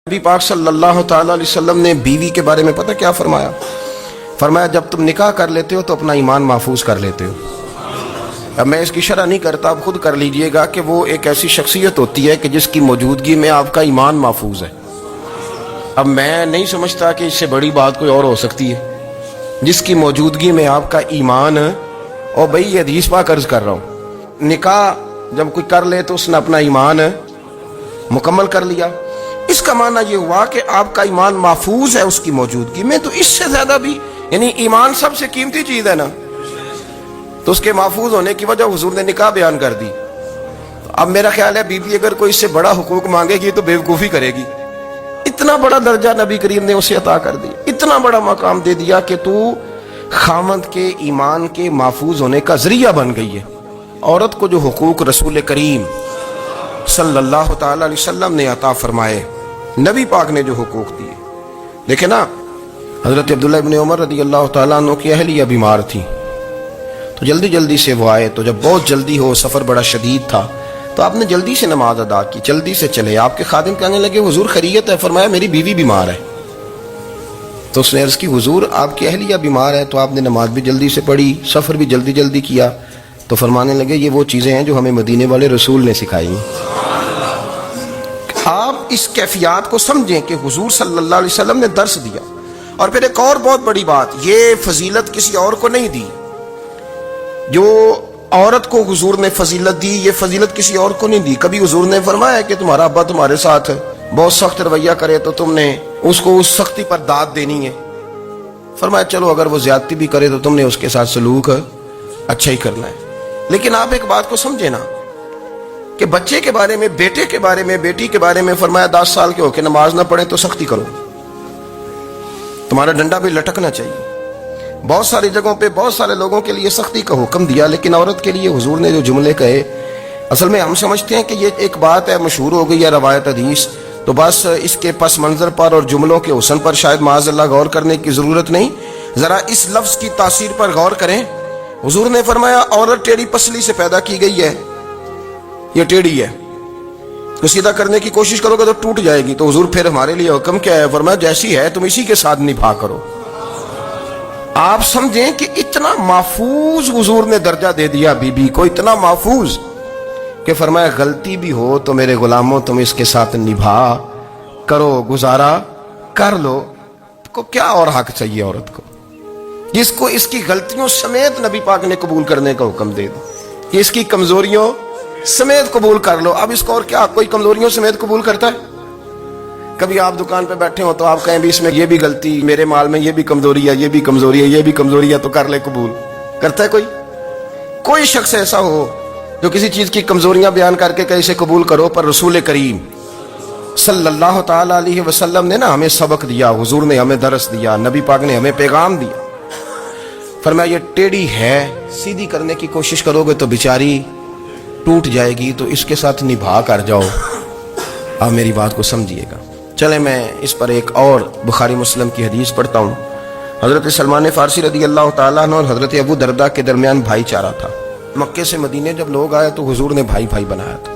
نبی پاک صلی اللہ تعالیٰ علیہ وسلم نے بیوی کے بارے میں پتہ کیا فرمایا؟ فرمایا جب تم نکاح کر لیتے ہو تو اپنا ایمان محفوظ کر لیتے ہو۔ اب میں اس کی شرح نہیں کرتا، آپ خود کر لیجئے گا کہ وہ ایک ایسی شخصیت ہوتی ہے کہ جس کی موجودگی میں آپ کا ایمان محفوظ ہے۔ اب میں نہیں سمجھتا کہ اس سے بڑی بات کوئی اور ہو سکتی ہے، جس کی موجودگی میں آپ کا ایمان، اور بھئی یہ حدیث پاک عرض کر رہا ہوں، نکاح جب کوئی کر لے تو اس نے اپنا ایمان مکمل کر لیا۔ اس کا معنی یہ ہوا کہ آپ کا ایمان محفوظ ہے اس کی موجودگی میں، تو اس سے زیادہ بھی، یعنی ایمان سب سے قیمتی چیز ہے نا، تو اس کے محفوظ ہونے کی وجہ حضور نے نکاح بیان کر دی۔ اب میرا خیال ہے بی بی اگر کوئی اس سے بڑا حقوق مانگے گی تو بیوقوفی کرے گی۔ اتنا بڑا درجہ نبی کریم نے اسے عطا کر دی، اتنا بڑا مقام دے دیا کہ تو خامند کے ایمان کے محفوظ ہونے کا ذریعہ بن گئی ہے۔ عورت کو جو حقوق رسول کریم صلی اللہ تعالی علیہ وسلم نے عطا فرمائے، نبی پاک نے جو حقوق دیے، دیکھیں نا، حضرت عبداللہ ابن عمر رضی اللہ تعالیٰ عنہ کی اہلیہ بیمار تھی، تو جلدی جلدی سے وہ آئے، تو جب بہت جلدی ہو، سفر بڑا شدید تھا، تو آپ نے جلدی سے نماز ادا کی، جلدی سے چلے۔ آپ کے خادم کہنے لگے حضور خیریت ہے؟ فرمایا میری بیوی بیمار ہے۔ تو اس نے عرض کی حضور آپ کی اہلیہ بیمار ہے، تو آپ نے نماز بھی جلدی سے پڑھی، سفر بھی جلدی جلدی کیا۔ تو فرمانے لگے یہ وہ چیزیں ہیں جو ہمیں مدینے والے رسول نے سکھائی ہیں۔ آپ اس کیفیات کو سمجھیں کہ حضور صلی اللہ علیہ وسلم نے درس دیا۔ اور پھر ایک اور بہت بڑی بات، یہ فضیلت کسی اور کو نہیں دی، جو عورت کو حضور نے فضیلت دی، یہ فضیلت کسی اور کو نہیں دی۔ کبھی حضور نے فرمایا کہ تمہارا ابا تمہارے ساتھ بہت سخت رویہ کرے تو تم نے اس کو اس سختی پر داد دینی ہے؟ فرمایا چلو اگر وہ زیادتی بھی کرے تو تم نے اس کے ساتھ سلوک اچھا ہی کرنا ہے۔ لیکن آپ ایک بات کو سمجھے نا کہ بچے کے بارے میں، بیٹے کے بارے میں، بیٹی کے بارے میں فرمایا 10 سال کے ہو کے نماز نہ پڑھیں تو سختی کرو، تمہارا ڈنڈا بھی لٹکنا چاہیے۔ بہت ساری جگہوں پہ بہت سارے لوگوں کے لیے سختی کا حکم دیا، لیکن عورت کے لیے حضور نے جو جملے کہے، اصل میں ہم سمجھتے ہیں کہ یہ ایک بات ہے، مشہور ہو گئی ہے روایت حدیث، تو بس اس کے پس منظر پر اور جملوں کے حسن پر شاید معاذ اللہ غور کرنے کی ضرورت نہیں۔ ذرا اس لفظ کی تاثیر پر غور کریں۔ حضور نے فرمایا عورت ٹیڑھی پسلی سے پیدا کی گئی ہے، یہ ٹیڑھی ہے، تو سیدھا کرنے کی کوشش کرو گے تو ٹوٹ جائے گی۔ تو حضور پھر ہمارے لیے حکم کیا ہے؟ فرمایا جیسی ہے تم اسی کے ساتھ نبھا کرو۔ آپ سمجھیں کہ اتنا محفوظ حضور نے درجہ دے دیا بی بی کو، اتنا محفوظ کہ فرمایا غلطی بھی ہو تو میرے غلاموں تم اس کے ساتھ نبھا کرو، گزارا کر لو۔ کو کیا اور حق چاہیے عورت کو، جس کو اس کی غلطیوں سمیت نبی پاک نے قبول کرنے کا حکم دے دیا، اس کی کمزوریوں سمیت قبول کر لو۔ اب اس کو اور کیا کوئی کمزوریوں سمیت قبول کرتا ہے؟ کبھی آپ دکان پہ بیٹھے ہو تو آپ کہیں بھی اس میں یہ بھی غلطی، میرے مال میں یہ بھی کمزوری ہے، یہ بھی کمزوری ہے، یہ بھی کمزوری ہے، تو کر لے قبول۔ کرتا ہے کوئی؟ کوئی شخص ایسا ہو جو کسی چیز کی کمزوریاں بیان کر کے کہیں اسے قبول کرو؟ پر رسول کریم صلی اللہ تعالی علیہ وسلم نے نا ہمیں سبق دیا، حضور نے ہمیں درس دیا، نبی پاک نے ہمیں پیغام دیا۔ فرمایا یہ ٹیڑھی ہے، سیدھی کرنے کی کوشش کرو گے تو بیچاری ٹوٹ جائے گی، تو اس کے ساتھ نبھا کر جاؤ۔ آپ میری بات کو سمجھیے گا۔ چلیں میں اس پر ایک اور بخاری مسلم کی حدیث پڑھتا ہوں۔ حضرت سلمان فارسی رضی اللہ تعالیٰ عنہ اور حضرت ابو درداء کے درمیان بھائی چارہ تھا۔ مکے سے مدینے جب لوگ آئے تو حضور نے بھائی بھائی بنایا تھا،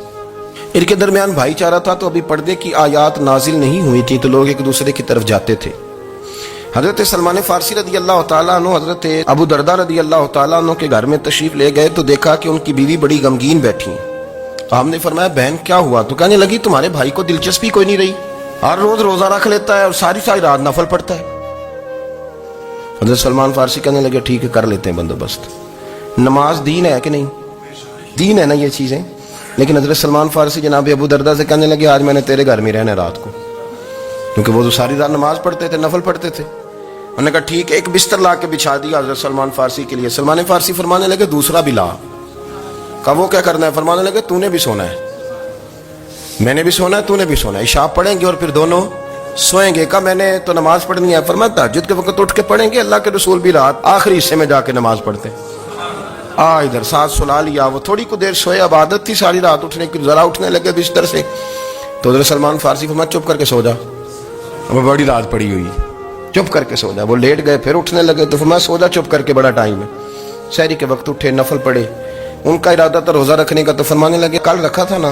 ان کے درمیان بھائی چارہ تھا، تو ابھی پردے کی آیات نازل نہیں ہوئی تھی، تو لوگ ایک دوسرے کی طرف جاتے تھے۔ حضرت سلمان فارسی رضی اللہ تعالیٰ عنہ حضرت ابو درداء رضی اللہ تعالیٰ عنہ کے گھر میں تشریف لے گئے تو دیکھا کہ ان کی بیوی بڑی غمگین بیٹھی ہیں۔ ہم نے فرمایا بہن کیا ہوا؟ تو کہنے لگی تمہارے بھائی کو دلچسپی کوئی نہیں رہی، ہر روز روزہ رکھ لیتا ہے اور ساری رات نفل پڑھتا ہے۔ حضرت سلمان فارسی کہنے لگے ٹھیک ہے کر لیتے ہیں بندوبست۔ نماز دین ہے کہ نہیں؟ دین ہے نا یہ چیزیں۔ لیکن حضرت سلمان فارسی جناب ابو درداء سے کہنے لگے آج میں نے تیرے گھر میں رہنا رات کو، کیونکہ وہ تو ساری رات نماز پڑھتے تھے، نفل پڑھتے تھے۔ انہوں نے کہا ٹھیک ہے، ایک بستر لا کے بچھا دیا حضرت سلمان فارسی کے لیے۔ سلمان فارسی فرمانے لگے دوسرا بھی لا۔ کہا وہ کیا کرنا ہے؟ فرمانے لگے تو نے بھی سونا ہے، میں نے بھی سونا ہے، تو نے بھی سونا ہے، عشاء پڑھیں گے اور پھر دونوں سوئیں گے۔ کہا میں نے تو نماز پڑھنی ہے۔ فرمایا تہجد کے وقت اٹھ کے پڑھیں گے، اللہ کے رسول بھی رات آخری حصے میں جا کے نماز پڑھتے ادھر ساتھ سلا لیا۔ وہ تھوڑی کو دیر سوئے، اب عادت تھی ساری رات اٹھنے کی، ذرا اٹھنے لگے بستر سے تو حضرت سلمان فارسی فرمایا چپ کر کے سو جا، وہ بڑی رات پڑی ہوئی، چپ کر کے سو جا۔ وہ لیٹ گئے، پھر اٹھنے لگے تو فرمایا سو جا چپ کر کے، بڑا ٹائم ہے۔ سحری کے وقت اٹھے، نفل پڑھے، ان کا ارادہ تھا روزہ رکھنے کا، تو فرمانے لگے کل رکھا تھا نا،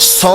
100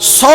100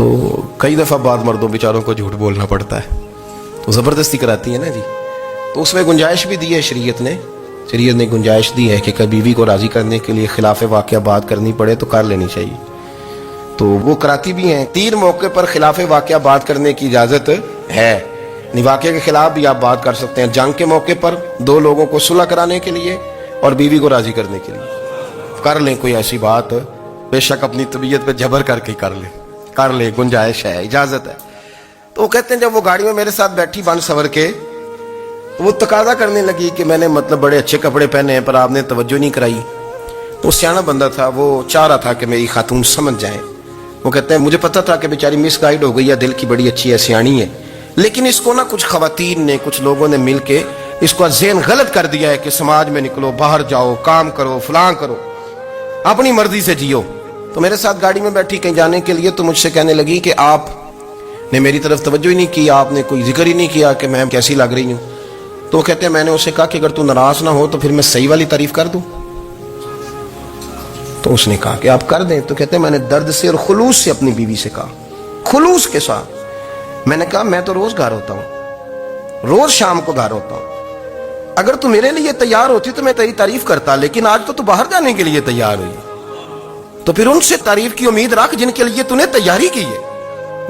تو کئی دفعہ بعض مردوں بیچاروں کو جھوٹ بولنا پڑتا ہے، تو زبردستی کراتی ہے نا جی، تو اس میں گنجائش بھی دی ہے شریعت نے گنجائش دی ہے کہ کبھی بیوی کو راضی کرنے کے لیے خلاف واقعہ بات کرنی پڑے تو کر لینی چاہیے، تو وہ کراتی بھی ہیں۔ 3 موقع پر خلاف واقعہ بات کرنے کی اجازت ہے، واقعے کے خلاف بھی آپ بات کر سکتے ہیں، جنگ کے موقع پر 2 لوگوں کو صلح کرانے کے لیے اور بیوی کو راضی کرنے کے لیے کر لیں کوئی ایسی بات، بے شک اپنی طبیعت پہ جبر کر کے کر لیں، گنجائش ہے، اجازت ہے۔ تو وہ کہتے ہیں جب وہ گاڑی میں میرے ساتھ بیٹھی بن سور کے، تو وہ تقاضا کرنے لگی کہ میں نے مطلب بڑے اچھے کپڑے پہنے ہیں پر آپ نے توجہ نہیں کرائی۔ تو سیانا بندہ تھا، وہ چاہ رہا تھا کہ میری خاتون سمجھ جائیں۔ وہ کہتے ہیں مجھے پتا تھا کہ بیچاری مس گائیڈ ہو گئی ہے، دل کی بڑی اچھی ہے، سیانی ہے، لیکن اس کو نا کچھ خواتین نے، کچھ لوگوں نے مل کے اس کو ذہن غلط کر دیا ہے کہ سماج میں نکلو، باہر جاؤ، کام کرو، فلاں کرو، اپنی مرضی سے جیو۔ تو میرے ساتھ گاڑی میں بیٹھی کہیں جانے کے لیے، تو مجھ سے کہنے لگی کہ آپ نے میری طرف توجہ ہی نہیں کی، آپ نے کوئی ذکر ہی نہیں کیا کہ میں کیسی لگ رہی ہوں۔ تو وہ کہتے ہیں میں نے اسے کہا کہ اگر تو ناراض نہ ہو تو پھر میں صحیح والی تعریف کر دوں۔ تو اس نے کہا کہ آپ کر دیں۔ تو کہتے ہیں میں نے درد سے اور خلوص سے اپنی بیوی سے کہا، خلوص کے ساتھ میں نے کہا میں تو روز گھر ہوتا ہوں، روز شام کو گھر ہوتا ہوں، اگر تو میرے لیے تیار ہوتی تو میں تیری تعریف کرتا، لیکن آج تو باہر جانے کے لیے تیار ہوئی، تو پھر ان سے تعریف کی امید رکھ جن کے لیے تو نے تیاری کی ہے۔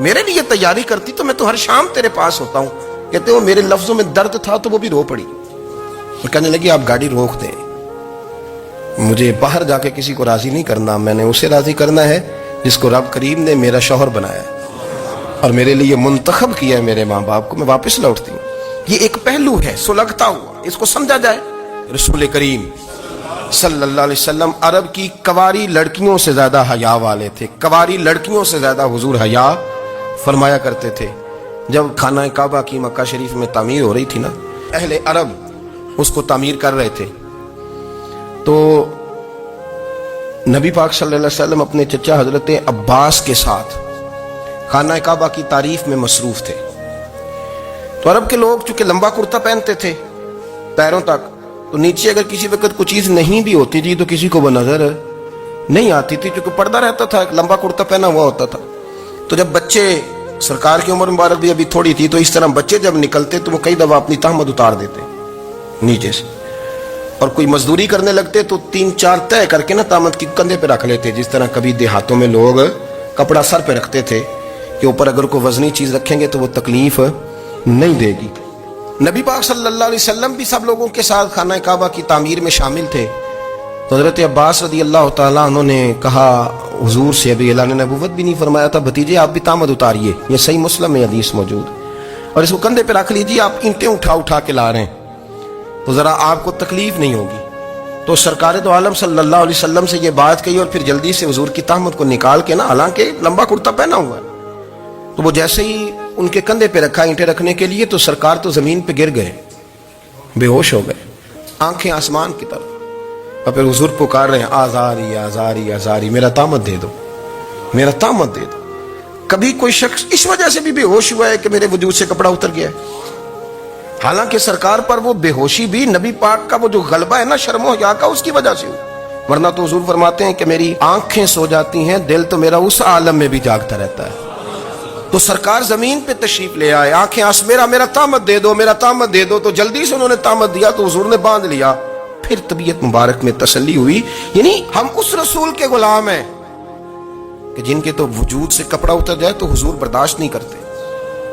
میرے لیے تیاری کرتی تو میں تو ہر شام تیرے پاس ہوتا ہوں۔ کہتے وہ میرے لفظوں میں درد تھا تو وہ بھی رو پڑی اور کہنے لگی آپ گاڑی روک دیں، مجھے باہر جا کے کسی کو راضی نہیں کرنا، میں نے اسے راضی کرنا ہے جس کو رب کریم نے میرا شوہر بنایا اور میرے لیے منتخب کیا ہے، میرے ماں باپ کو۔ میں واپس لوٹتی ہوں۔ یہ ایک پہلو ہے سلگتا ہوا، اس کو سمجھا جائے۔ رسول کریم صلی اللہ علیہ وسلم عرب کی کواری لڑکیوں سے زیادہ حیا والے تھے، کواری لڑکیوں سے زیادہ حضور حیا فرمایا کرتے تھے۔ جب خانہ کعبہ کی مکہ شریف میں تعمیر ہو رہی تھی نا، اہل عرب اس کو تعمیر کر رہے تھے، تو نبی پاک صلی اللہ علیہ وسلم اپنے چچا حضرت عباس کے ساتھ خانہ کعبہ کی تعریف میں مصروف تھے۔ تو عرب کے لوگ چونکہ لمبا کرتا پہنتے تھے پیروں تک، تو نیچے اگر کسی وقت کوئی چیز نہیں بھی ہوتی تھی تو کسی کو وہ نظر نہیں آتی تھی، چونکہ پردہ رہتا تھا، ایک لمبا کرتا پہنا ہوا ہوتا تھا۔ تو جب بچے، سرکار کی عمر مبارک بھی ابھی تھوڑی تھی، تو اس طرح بچے جب نکلتے تو وہ کئی دفعہ اپنی تہمت اتار دیتے نیچے سے، اور کوئی مزدوری کرنے لگتے تو 3-4 طے کر کے نا تہمت کی کندھے پہ رکھ لیتے، جس طرح کبھی دیہاتوں میں لوگ کپڑا سر پہ رکھتے تھے کہ اوپر اگر کوئی وزنی چیز رکھیں گے تو وہ تکلیف نہیں دے گی۔ نبی پاک صلی اللہ علیہ وسلم بھی سب لوگوں کے ساتھ خانہ کعبہ کی تعمیر میں شامل تھے۔ تو حضرت عباس رضی اللہ تعالیٰ عنہ نے کہا حضور سے، ابھی اعلان نبوت بھی نہیں فرمایا تھا، بھتیجے آپ بھی تامد اتاریے، یہ صحیح مسلم میں حدیث موجود، اور اس کو کندھے پہ رکھ لیجیے، آپ اینٹیں اٹھا کے لا رہے ہیں تو ذرا آپ کو تکلیف نہیں ہوگی۔ تو سرکار دو عالم صلی اللہ علیہ وسلم سے یہ بات کہی اور پھر جلدی سے حضور کی تہمت کو نکال کے نا، حالانکہ لمبا کرتا پہنا ہوا ہے، تو وہ جیسے ہی ان کے کندھے پہ رکھا اینٹیں رکھنے کے لیے، تو سرکار تو زمین پہ گر گئے، بے ہوش ہو گئے، آنکھیں آسمان کی طرف، اور پھر حضور پکار رہے ہیں آزاری آزاری آزاری، میرا تامت دے دو، میرا تامت دے دو۔ کبھی کوئی شخص اس وجہ سے بھی بے ہوش ہوا ہے کہ میرے وجود سے کپڑا اتر گیا ہے؟ حالانکہ سرکار پر وہ بے ہوشی بھی نبی پاک کا وہ جو غلبہ ہے نا شرم و حیا کا، اس کی وجہ سے ہو، ورنہ تو حضور فرماتے ہیں کہ میری آنکھیں سو جاتی ہیں، دل تو میرا اس عالم میں بھی جاگتا رہتا ہے۔ تو سرکار زمین پہ تشریف لے آئے، آنکھیں میرا تامت دے دو، میرا تامت دے دو، تو جلدی سے انہوں نے تامت دیا تو حضور نے باندھ لیا، پھر طبیعت مبارک میں تسلی ہوئی۔ یعنی ہم اس رسول کے غلام ہیں کہ جن کے تو وجود سے کپڑا اتر جائے تو حضور برداشت نہیں کرتے،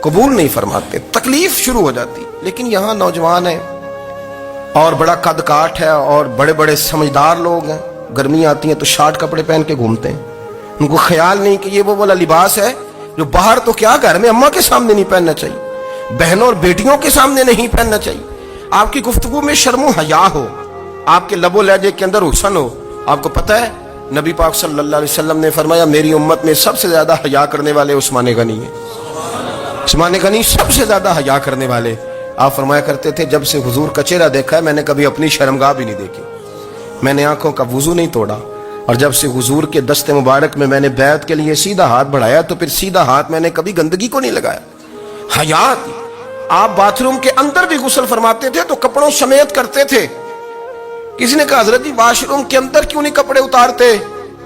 قبول نہیں فرماتے، تکلیف شروع ہو جاتی۔ لیکن یہاں نوجوان ہیں اور بڑا قد کاٹ ہے اور بڑے بڑے سمجھدار لوگ ہیں، گرمی آتی ہیں تو شارٹ کپڑے پہن کے گھومتے ہیں، ان کو خیال نہیں کہ یہ وہ والا لباس ہے جو باہر تو کیا گھر میں اماں کے سامنے نہیں پہننا چاہیے، بہنوں اور بیٹیوں کے سامنے نہیں پہننا چاہیے۔ آپ کی گفتگو میں شرم و حیا ہو، آپ کے لب و لہجے کے اندر حسن ہو۔ آپ کو پتہ ہے نبی پاک صلی اللہ علیہ وسلم نے فرمایا میری امت میں سب سے زیادہ حیا کرنے والے عثمان غنی ہیں، عثمان غنی سب سے زیادہ حیا کرنے والے۔ آپ فرمایا کرتے تھے جب سے حضور کا چہرہ دیکھا ہے میں نے کبھی اپنی شرمگاہ بھی نہیں دیکھی، میں نے آنکھوں کا وضو نہیں توڑا، اور جب سے حضور کے دست مبارک میں نے بیعت کے لیے سیدھا ہاتھ بڑھایا تو پھر سیدھا ہاتھ میں نے کبھی گندگی کو نہیں لگایا۔ حیات، آپ باتھ روم کے اندر بھی غسل فرماتے تھے تو کپڑوں سمیت کرتے تھے۔ کسی نے کہا حضرت جی واش روم کے اندر کیوں نہیں کپڑے اتارتے؟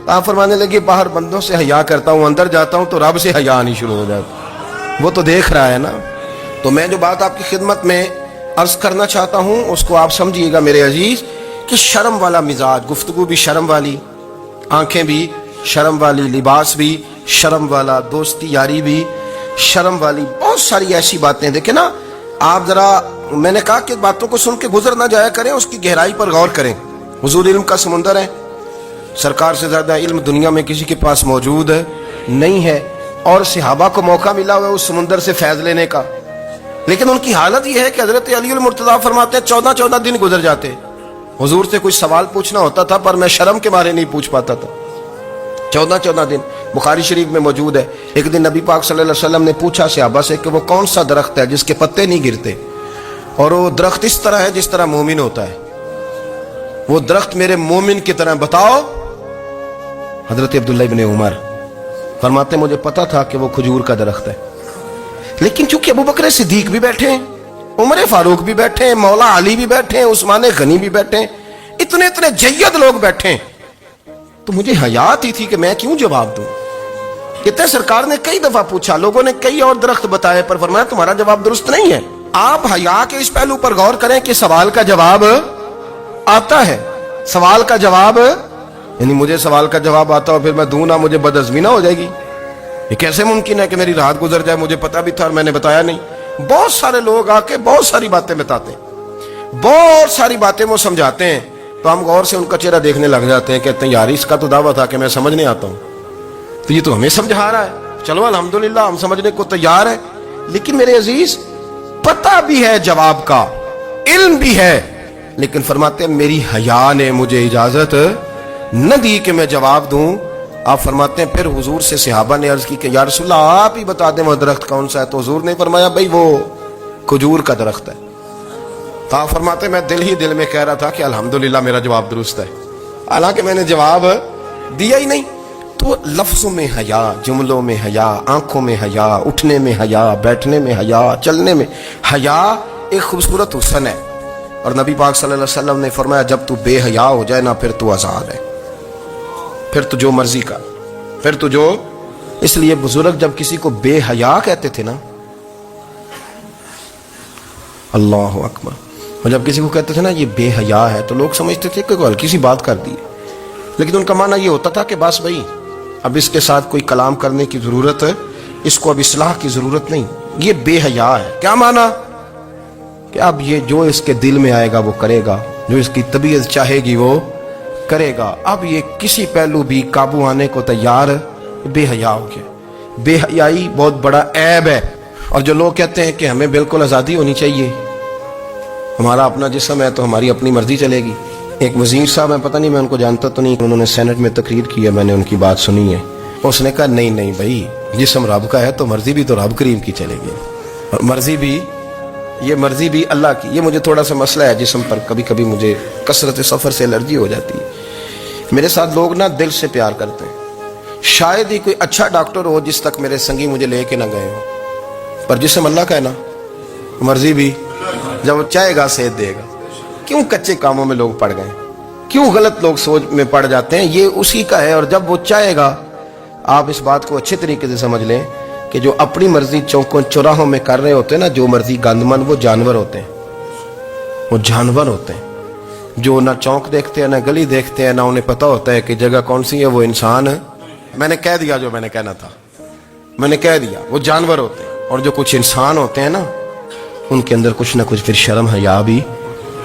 آپ فرمانے لگے باہر بندوں سے حیا کرتا ہوں، اندر جاتا ہوں تو رب سے حیا آنی شروع ہو جاتی، وہ تو دیکھ رہا ہے نا۔ تو میں جو بات آپ کی خدمت میں عرض کرنا چاہتا ہوں اس کو آپ سمجھیے گا میرے عزیز، کہ شرم والا مزاج، گفتگو بھی شرم والی، آنکھیں بھی شرم والی، لباس بھی شرم والا، دوستی یاری بھی شرم والی، بہت ساری ایسی باتیں۔ دیکھیں نا آپ ذرا، میں نے کہا کہ باتوں کو سن کے گزر نہ جایا کریں، اس کی گہرائی پر غور کریں۔ حضور علم کا سمندر ہے، سرکار سے زیادہ علم دنیا میں کسی کے پاس موجود نہیں ہے، اور صحابہ کو موقع ملا ہوا ہے اس سمندر سے فیض لینے کا، لیکن ان کی حالت یہ ہے کہ حضرت علی المرتضیٰ فرماتے ہیں 14 دن گزر جاتے، حضور سے کوئی سوال پوچھنا ہوتا تھا پر میں شرم کے مارے نہیں پوچھ پاتا تھا۔ 14 دن بخاری شریف میں موجود ہے۔ ایک دن نبی پاک صلی اللہ علیہ وسلم نے پوچھا صحابہ سے کہ وہ کون سا درخت ہے جس کے پتے نہیں گرتے، اور وہ درخت اس طرح ہے جس طرح مومن ہوتا ہے، وہ درخت میرے مومن کی طرح بتاؤ۔ حضرت عبداللہ ابن عمر فرماتے مجھے پتا تھا کہ وہ کھجور کا درخت ہے، لیکن چونکہ ابو بکر صدیق بھی بیٹھے ہیں، عمر فاروق بھی بیٹھے ہیں، مولا علی بھی بیٹھے ہیں، عثمان غنی بھی بیٹھے ہیں، اتنے جید لوگ بیٹھے ہیں، تو مجھے حیا آتی تھی کہ میں کیوں جواب دوں۔ کہتے ہیں سرکار نے کئی دفعہ پوچھا، لوگوں نے کئی اور درخت بتائے، پر فرمایا تمہارا جواب درست نہیں ہے۔ آپ حیا کے اس پہلو پر غور کریں کہ سوال کا جواب آتا ہے، سوال کا جواب، یعنی مجھے سوال کا جواب آتا ہو پھر میں دوں نہ، مجھے بدعزمی نہ ہو جائے گی؟ یہ کیسے ممکن ہے کہ میری رات گزر جائے، مجھے پتا بھی تھا اور میں نے بتایا نہیں؟ بہت سارے لوگ آ کے بہت ساری باتیں بتاتے ہیں، بہت ساری باتیں وہ سمجھاتے ہیں، تو ہم غور سے ان کا چہرہ دیکھنے لگ جاتے ہیں، کہتے ہیں یار اس کا تو دعویٰ تھا کہ میں سمجھنے آتا ہوں، تو یہ تو ہمیں سمجھا رہا ہے، چلو الحمدللہ ہم سمجھنے کو تیار ہے۔ لیکن میرے عزیز پتہ بھی ہے جواب کا، علم بھی ہے، لیکن فرماتے ہیں میری حیا نے مجھے اجازت نہ دی کہ میں جواب دوں۔ آپ فرماتے ہیں پھر حضور سے صحابہ نے عرض کی کہ یا رسول اللہ آپ ہی بتا دیں وہ درخت کون سا ہے، تو حضور نے فرمایا بھئی وہ کھجور کا درخت ہے۔ تو آپ فرماتے ہیں میں دل ہی دل میں کہہ رہا تھا کہ الحمدللہ میرا جواب درست ہے، حالانکہ میں نے جواب دیا ہی نہیں۔ تو لفظوں میں حیا، جملوں میں حیا، آنکھوں میں حیا، اٹھنے میں حیا، بیٹھنے میں حیا، چلنے میں حیا ایک خوبصورت حسن ہے، اور نبی پاک صلی اللہ علیہ وسلم نے فرمایا جب تو بے حیا ہو جائے نا پھر تو آزاد ہے، پھر تو جو مرضی کا، پھر تو جو، اس لیے بزرگ جب کسی کو بے حیا کہتے تھے نا، اللہ اکبر، اور جب کسی کو کہتے تھے نا یہ بے حیا ہے تو لوگ سمجھتے تھے کہ کوئی ہلکی سی بات کر دی، لیکن ان کا معنی یہ ہوتا تھا کہ بس بھائی اب اس کے ساتھ کوئی کلام کرنے کی ضرورت ہے، اس کو اب اصلاح کی ضرورت نہیں، یہ بے حیا ہے۔ کیا معنی؟ کہ اب یہ جو اس کے دل میں آئے گا وہ کرے گا، جو اس کی طبیعت چاہے گی وہ کرے گا، اب یہ کسی پہلو بھی قابو آنے کو تیار، بے حیا ہو گیا۔ بے حیائی بہت بڑا عیب ہے، اور جو لوگ کہتے ہیں کہ ہمیں بالکل آزادی ہونی چاہیے، ہمارا اپنا جسم ہے تو ہماری اپنی مرضی چلے گی۔ ایک وزیر صاحب میں پتہ نہیں میں ان کو جانتا تو نہیں، انہوں نے سینٹ میں تقریر کی ہے، میں نے ان کی بات سنی ہے، اس نے کہا نہیں بھائی جسم رب کا ہے تو مرضی بھی تو رب کریم کی چلے گی، اور مرضی بھی اللہ کی۔ یہ مجھے تھوڑا سا مسئلہ ہے جسم پر، کبھی کبھی مجھے کثرت سفر سے الرجی ہو جاتی ہے۔ میرے ساتھ لوگ نا دل سے پیار کرتے ہیں، شاید ہی کوئی اچھا ڈاکٹر ہو جس تک میرے سنگی مجھے لے کے نہ گئے ہو، پر جسم اللہ کا ہے نا، مرضی بھی جب وہ چاہے گا صحت دے گا۔ کیوں کچے کاموں میں لوگ پڑ گئے، کیوں غلط لوگ سوچ میں پڑ جاتے ہیں، یہ اسی کا ہے، اور جب وہ چاہے گا، آپ اس بات کو اچھے طریقے سے سمجھ لیں کہ جو اپنی مرضی چوکوں چوراہوں میں کر رہے ہوتے ہیں نا، جو مرضی گندمن، وہ جانور ہوتے ہیں، وہ جانور ہوتے ہیں جو نہ چونک دیکھتے ہیں نہ گلی دیکھتے ہیں، نہ انہیں پتہ ہوتا ہے کہ جگہ کون سی ہے، وہ انسان ہے۔ میں نے کہہ دیا جو میں نے کہنا تھا، میں نے کہہ دیا، وہ جانور ہوتے ہیں، اور جو کچھ انسان ہوتے ہیں نا ان کے اندر کچھ نہ کچھ پھر شرم حیا بھی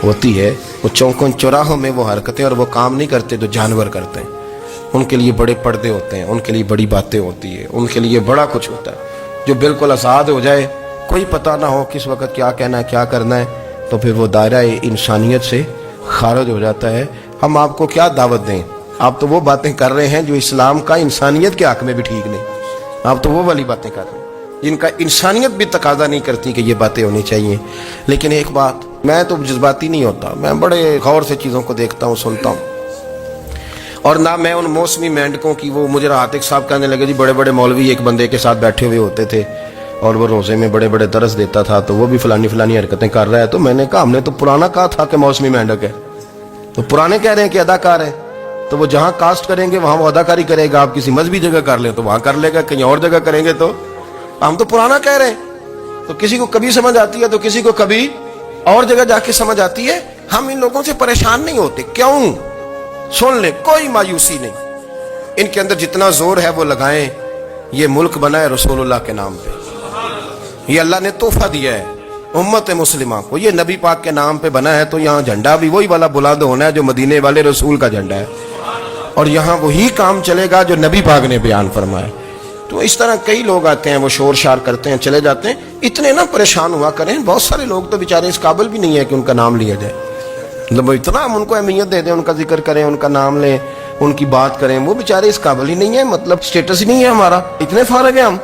ہوتی ہے، وہ چوکوں چوراہوں میں وہ حرکتیں اور وہ کام نہیں کرتے جو جانور کرتے ہیں، ان کے لیے بڑے پردے ہوتے ہیں، ان کے لیے بڑی باتیں ہوتی ہے، ان کے لیے بڑا کچھ ہوتا ہے۔ جو بالکل آزاد ہو جائے، کوئی پتہ نہ ہو کس وقت کیا کہنا ہے کیا کرنا ہے، تو پھر وہ دائرہ انسانیت سے خارج ہو جاتا ہے۔ ہم آپ کو کیا دعوت دیں؟ آپ تو وہ باتیں کر رہے ہیں جو اسلام کا انسانیت کے حق میں بھی ٹھیک نہیں، آپ تو وہ والی باتیں کر رہے ہیں جن کا انسانیت بھی تقاضا نہیں کرتی کہ یہ باتیں ہونی چاہیے۔ لیکن ایک بات، میں تو جذباتی نہیں ہوتا، میں بڑے غور سے چیزوں کو دیکھتا ہوں، سنتا ہوں، اور نہ میں ان موسمی مینڈکوں کی، وہ مجھے عاتق صاحب کہنے لگے جی بڑے بڑے مولوی ایک بندے کے ساتھ بیٹھے ہوئے ہوتے تھے اور وہ روزے میں بڑے بڑے درس دیتا تھا تو وہ بھی فلانی حرکتیں کر رہا ہے، تو میں نے کہا ہم نے تو پرانا کہا تھا کہ موسمی مینڈک ہے، تو پرانے کہہ رہے ہیں کہ اداکار ہے، تو وہ جہاں کاسٹ کریں گے وہاں وہ اداکاری کرے گا. آپ کسی مذہبی جگہ کر لیں تو وہاں کر لے گا, کہیں اور جگہ کریں گے تو ہم تو پرانا کہہ رہے ہیں. تو کسی کو کبھی سمجھ آتی ہے تو کسی کو کبھی اور جگہ جا کے سمجھ آتی ہے. ہم ان لوگوں سے پریشان نہیں ہوتے. کیوں؟ سن لیں, کوئی مایوسی نہیں. ان کے اندر جتنا زور ہے وہ لگائیں. یہ ملک بنا ہے رسول اللہ کے نام پہ. یہ اللہ نے تحفہ دیا ہے امت مسلمہ کو. یہ نبی پاک کے نام پہ بنا ہے تو یہاں جھنڈا بھی وہی والا بلند ہونا ہے جو مدینے والے رسول کا جھنڈا ہے, اور یہاں وہی کام چلے گا جو نبی پاک نے بیان فرمایا. تو اس طرح کئی لوگ آتے ہیں, وہ شور شار کرتے ہیں, چلے جاتے ہیں. اتنے نہ پریشان ہوا کریں. بہت سارے لوگ تو بیچارے اس قابل بھی نہیں ہے کہ ان کا نام لیا جائے. مطلب اتنا ہم ان کو اہمیت دے دیں, ان کا ذکر کریں, ان کا نام لیں, ان کی بات کریں. وہ بیچارے اس قابل ہی نہیں ہے, مطلب سٹیٹس ہی نہیں ہے ہمارا. اتنے فارغ ہیں ہم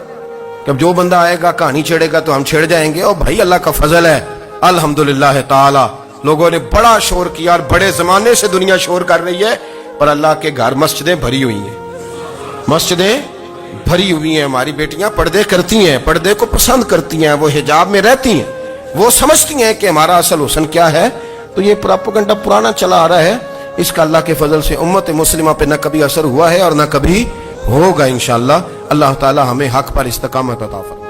کہ اب جو بندہ آئے گا کہانی چھیڑے گا تو ہم چھیڑ جائیں گے. اور بھائی اللہ کا فضل ہے الحمدللہ تعالی, لوگوں نے بڑا شور کیا اور بڑے زمانے سے دنیا شور کر رہی ہے, پر اللہ کے گھر مسجدیں بھری ہوئی ہیں. مسجدیں بھری ہوئی ہیں. ہماری بیٹیاں پردے کرتی ہیں, پردے کو پسند کرتی ہیں, وہ حجاب میں رہتی ہیں, وہ سمجھتی ہیں کہ ہمارا اصل حسن کیا ہے. تو یہ پراپیگنڈا پرانا چلا آ رہا ہے. اس کا اللہ کے فضل سے امت مسلمہ پہ نہ کبھی اثر ہوا ہے اور نہ کبھی ہوگا انشاءاللہ. اللہ تعالی ہمیں حق پر استقامت عطا فرمائے.